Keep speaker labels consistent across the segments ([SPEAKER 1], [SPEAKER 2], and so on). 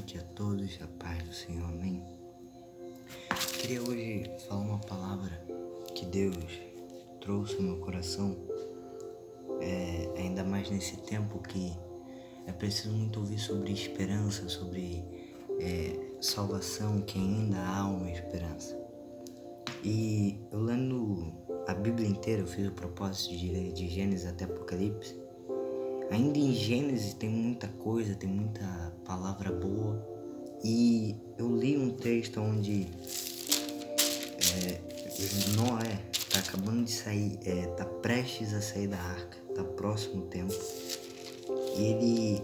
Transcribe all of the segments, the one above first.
[SPEAKER 1] noite a todos, a paz do Senhor, amém. Queria hoje falar uma palavra que Deus trouxe ao meu coração, ainda mais nesse tempo que é preciso muito ouvir sobre esperança, sobre salvação, que ainda há uma esperança. E eu lendo a Bíblia inteira, eu fiz o propósito de ler de Gênesis até Apocalipse. Ainda em Gênesis tem muita coisa, tem muita palavra boa. E eu li um texto onde Noé está acabando de sair, está prestes a sair da arca, está próximo o tempo. E ele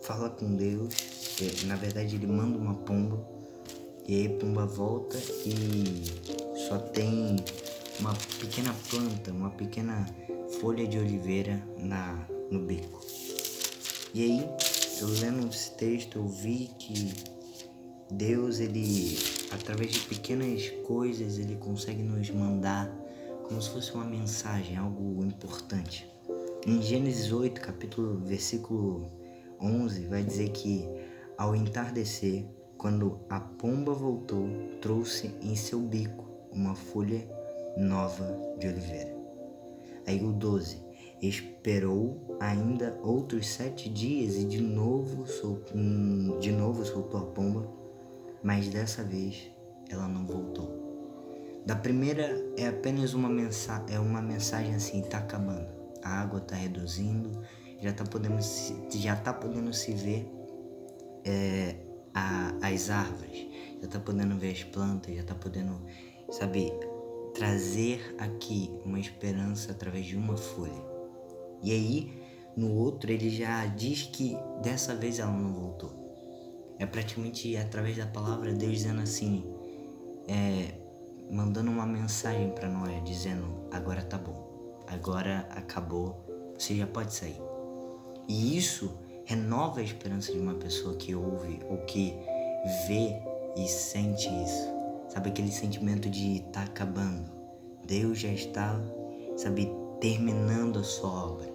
[SPEAKER 1] fala com Deus, na verdade ele manda uma pomba, e aí a pomba volta e só tem uma pequena planta, uma pequena folha de oliveira no bico. E aí, eu lendo esse texto, eu vi que Deus, ele, através de pequenas coisas, ele consegue nos mandar como se fosse uma mensagem, algo importante. Em Gênesis 8, versículo 11, vai dizer que ao entardecer, quando a pomba voltou, trouxe em seu bico uma folha nova de oliveira. Aí o 12, esperou ainda outros 7 dias e de novo soltou a pomba, mas dessa vez ela não voltou. Da primeira é apenas uma mensagem assim, tá acabando, a água tá reduzindo, já tá podendo se ver as árvores, já tá podendo ver as plantas, já tá podendo, trazer aqui uma esperança através de uma folha. E aí, no outro, ele já diz que dessa vez ela não voltou. É praticamente através da palavra Deus dizendo assim, mandando uma mensagem para Noé, dizendo, agora tá bom, agora acabou, você já pode sair. E isso renova a esperança de uma pessoa que ouve ou que vê e sente isso. Sabe aquele sentimento de tá acabando. Deus já está, terminando a sua obra.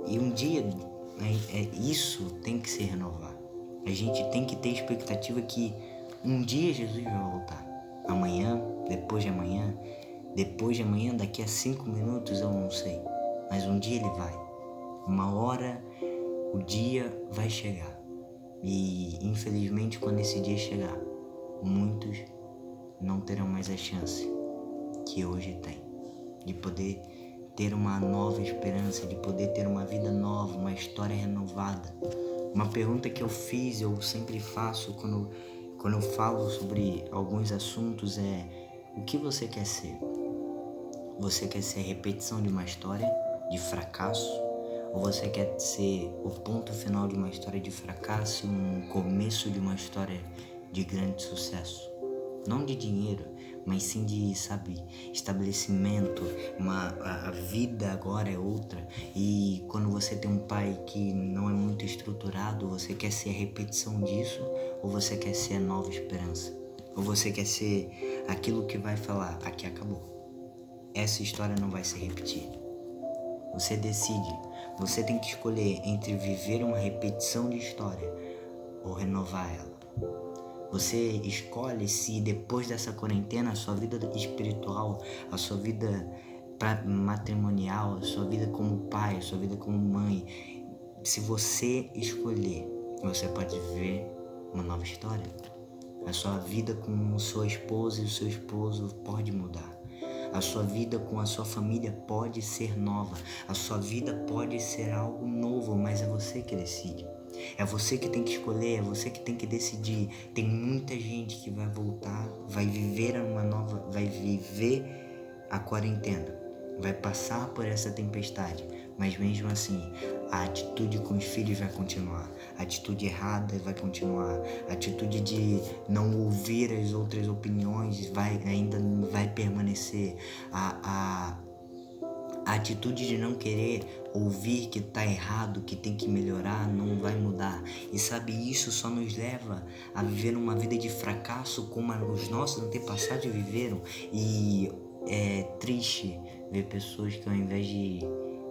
[SPEAKER 1] E um dia, isso tem que se renovar. A gente tem que ter expectativa que um dia Jesus vai voltar. Amanhã, depois de amanhã, daqui a 5 minutos eu não sei. Mas um dia ele vai. Uma hora o dia vai chegar. E infelizmente quando esse dia chegar, muitos não terão mais a chance que hoje tem, de poder ter uma nova esperança, de poder ter uma vida nova, uma história renovada. Uma pergunta que eu fiz, eu sempre faço quando eu falo sobre alguns assuntos é: o que você quer ser? Você quer ser a repetição de uma história de fracasso? Ou você quer ser o ponto final de uma história de fracasso e um começo de uma história de grande sucesso? Não de dinheiro, mas sim de, estabelecimento. A vida agora é outra. E quando você tem um pai que não é muito estruturado, você quer ser a repetição disso? Ou você quer ser a nova esperança? Ou você quer ser aquilo que vai falar, aqui acabou, essa história não vai se repetir? Você decide. Você tem que escolher entre viver uma repetição de história ou renovar ela. Você escolhe se depois dessa quarentena a sua vida espiritual, a sua vida matrimonial, a sua vida como pai, a sua vida como mãe, se você escolher, você pode viver uma nova história. A sua vida com sua esposa e o seu esposo pode mudar. A sua vida com a sua família pode ser nova. A sua vida pode ser algo novo, mas é você que decide. É você que tem que escolher, é você que tem que decidir. Tem muita gente que vai voltar, vai viver a quarentena, vai passar por essa tempestade, mas mesmo assim, a atitude com os filhos vai continuar, a atitude errada vai continuar, a atitude de não ouvir as outras opiniões ainda vai permanecer, a atitude de não querer ouvir que tá errado, que tem que melhorar, não vai mudar. E isso só nos leva a viver uma vida de fracasso como os nossos antepassados viveram. E é triste ver pessoas que ao invés de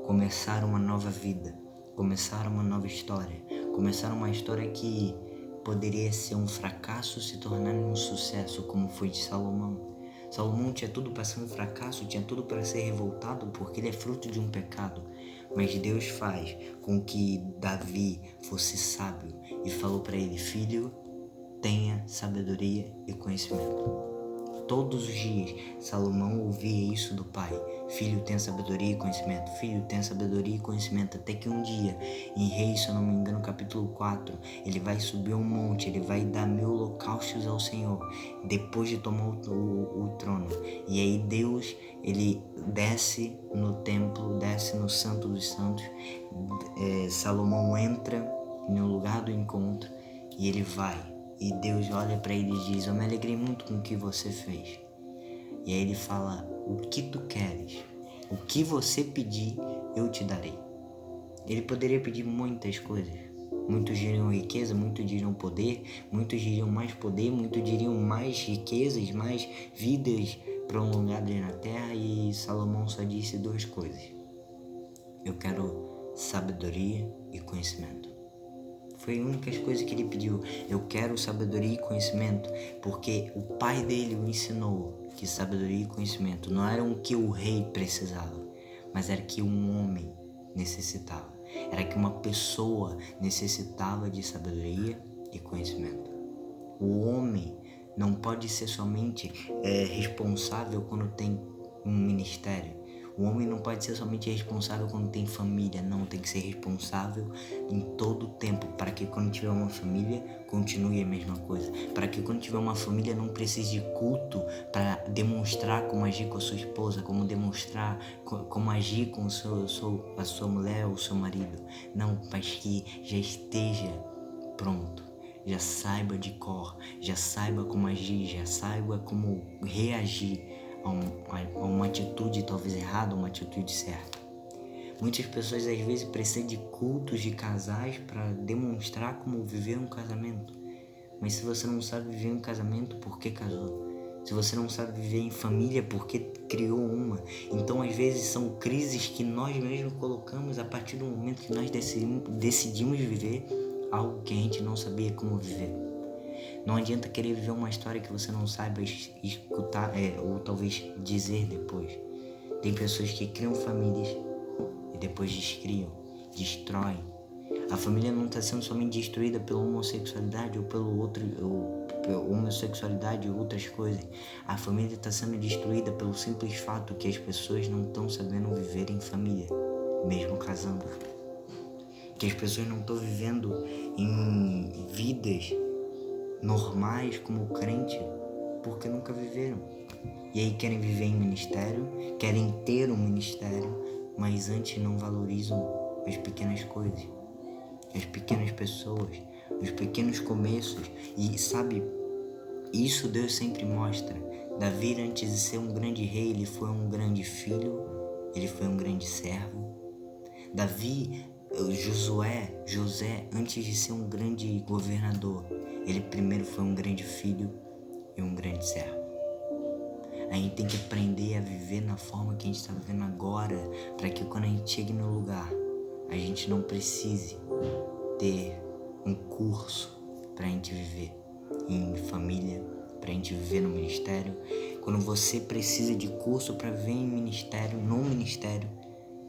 [SPEAKER 1] começar uma nova vida, começar uma nova história, começar uma história que poderia ser um fracasso se tornar um sucesso, como foi de Salomão. Salomão tinha tudo para ser um fracasso, tinha tudo para ser revoltado, porque ele é fruto de um pecado. Mas Deus faz com que Davi fosse sábio e falou para ele: filho, tenha sabedoria e conhecimento. Todos os dias Salomão ouvia isso do pai: filho, tenha sabedoria e conhecimento, filho, tenha sabedoria e conhecimento. Até que um dia, em Reis, se eu não me engano, capítulo 4, ele vai subir um monte, ele vai dar 1000 holocaustos ao Senhor, depois de tomar o trono. E aí Deus, ele desce no templo, desce no Santo dos Santos. Salomão entra no lugar do encontro e ele vai. E Deus olha para ele e diz: eu me alegrei muito com o que você fez. E aí ele fala: o que tu queres? O que você pedir, eu te darei. Ele poderia pedir muitas coisas. Muitos diriam riqueza, muitos diriam poder, muitos diriam mais poder, muitos diriam mais riquezas, mais vidas prolongadas na terra. E Salomão só disse 2 coisas: eu quero sabedoria e conhecimento. Foi a única coisa que ele pediu. Eu quero sabedoria e conhecimento, porque o pai dele o ensinou que sabedoria e conhecimento não eram o que o rei precisava, mas era que um homem necessitava. Era que uma pessoa necessitava de sabedoria e conhecimento. O homem não pode ser somente responsável quando tem um ministério. O homem não pode ser somente responsável quando tem família, não, tem que ser responsável em todo o tempo, para que quando tiver uma família, continue a mesma coisa. Para que quando tiver uma família, não precise de culto para demonstrar como agir com a sua esposa, como demonstrar como agir com a sua mulher ou o seu marido. Não, mas que já esteja pronto, já saiba de cor, já saiba como agir, já saiba como reagir a uma atitude talvez errada, uma atitude certa. Muitas pessoas às vezes precisam de cultos de casais para demonstrar como viver um casamento. Mas se você não sabe viver um casamento, por que casou? Se você não sabe viver em família, por que criou uma? Então às vezes são crises que nós mesmos colocamos a partir do momento que nós decidimos viver algo que a gente não sabia como viver. Não adianta querer viver uma história que você não saiba escutar ou talvez dizer depois. Tem pessoas que criam famílias e depois destroem. A família não está sendo somente destruída pela homossexualidade ou pela homossexualidade ou outras coisas. A família está sendo destruída pelo simples fato que as pessoas não estão sabendo viver em família, mesmo casando. Que as pessoas não estão vivendo em vidas normais como crente, porque nunca viveram. E aí querem viver em ministério, querem ter um ministério, mas antes não valorizam as pequenas coisas, as pequenas pessoas, os pequenos começos. E sabe, isso Deus sempre mostra. Davi, antes de ser um grande rei, ele foi um grande filho, ele foi um grande servo. José, antes de ser um grande governador, ele primeiro foi um grande filho e um grande servo. A gente tem que aprender a viver na forma que a gente está vivendo agora, para que quando a gente chegue no lugar, a gente não precise ter um curso para a gente viver em família, para a gente viver no ministério. Quando você precisa de curso para viver em ministério, no ministério,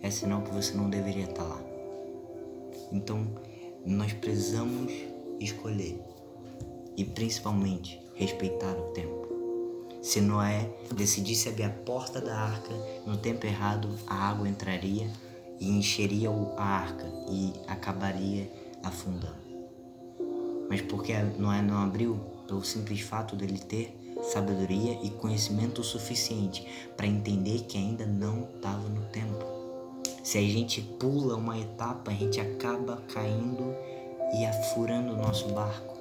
[SPEAKER 1] é sinal que você não deveria estar lá. Então, nós precisamos escolher e principalmente respeitar o tempo. Se Noé decidisse abrir a porta da arca no tempo errado, a água entraria e encheria a arca e acabaria afundando. Mas porque Noé não abriu? Pelo simples fato dele ter sabedoria e conhecimento suficiente para entender que ainda não estava no tempo. Se a gente pula uma etapa, a gente acaba caindo e afurando o nosso barco.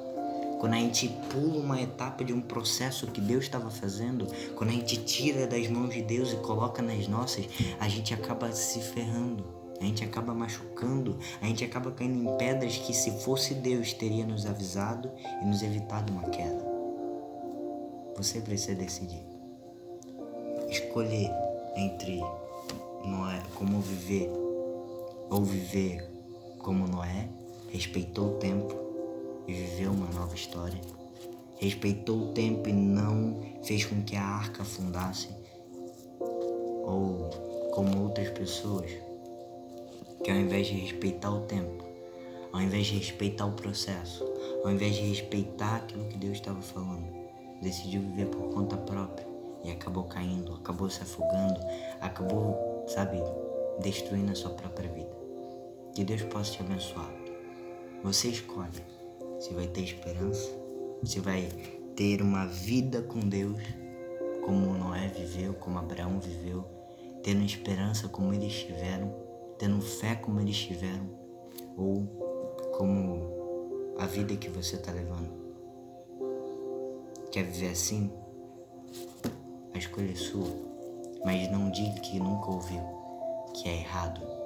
[SPEAKER 1] Quando a gente pula uma etapa de um processo que Deus estava fazendo, quando a gente tira das mãos de Deus e coloca nas nossas, a gente acaba se ferrando, a gente acaba machucando, a gente acaba caindo em pedras que, se fosse Deus, teria nos avisado e nos evitado uma queda. Você precisa decidir. Escolher entre Noé, como viver, ou viver como Noé, respeitou o tempo e viveu uma nova história. Respeitou o tempo e não fez com que a arca afundasse. Ou como outras pessoas que ao invés de respeitar o tempo, ao invés de respeitar o processo, ao invés de respeitar aquilo que Deus estava falando, decidiu viver por conta própria e acabou caindo, acabou se afogando, acabou, destruindo a sua própria vida. Que Deus possa te abençoar. Você escolhe se vai ter esperança, se vai ter uma vida com Deus, como Noé viveu, como Abraão viveu, tendo esperança como eles tiveram, tendo fé como eles tiveram, ou como a vida que você está levando. Quer viver assim? A escolha é sua, mas não diga que nunca ouviu, que é errado.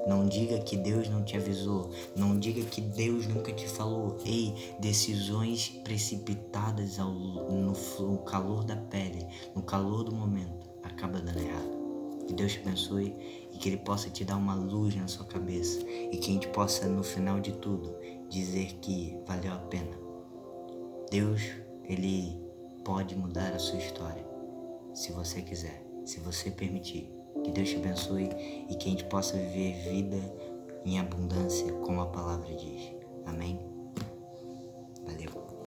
[SPEAKER 1] Não diga que Deus não te avisou, não diga que Deus nunca te falou. Ei, decisões precipitadas no calor da pele, no calor do momento, acaba dando errado. Que Deus te abençoe e que Ele possa te dar uma luz na sua cabeça e que a gente possa, no final de tudo, dizer que valeu a pena. Deus, Ele pode mudar a sua história, se você quiser, se você permitir. Que Deus te abençoe e que a gente possa viver vida em abundância, como a palavra diz. Amém?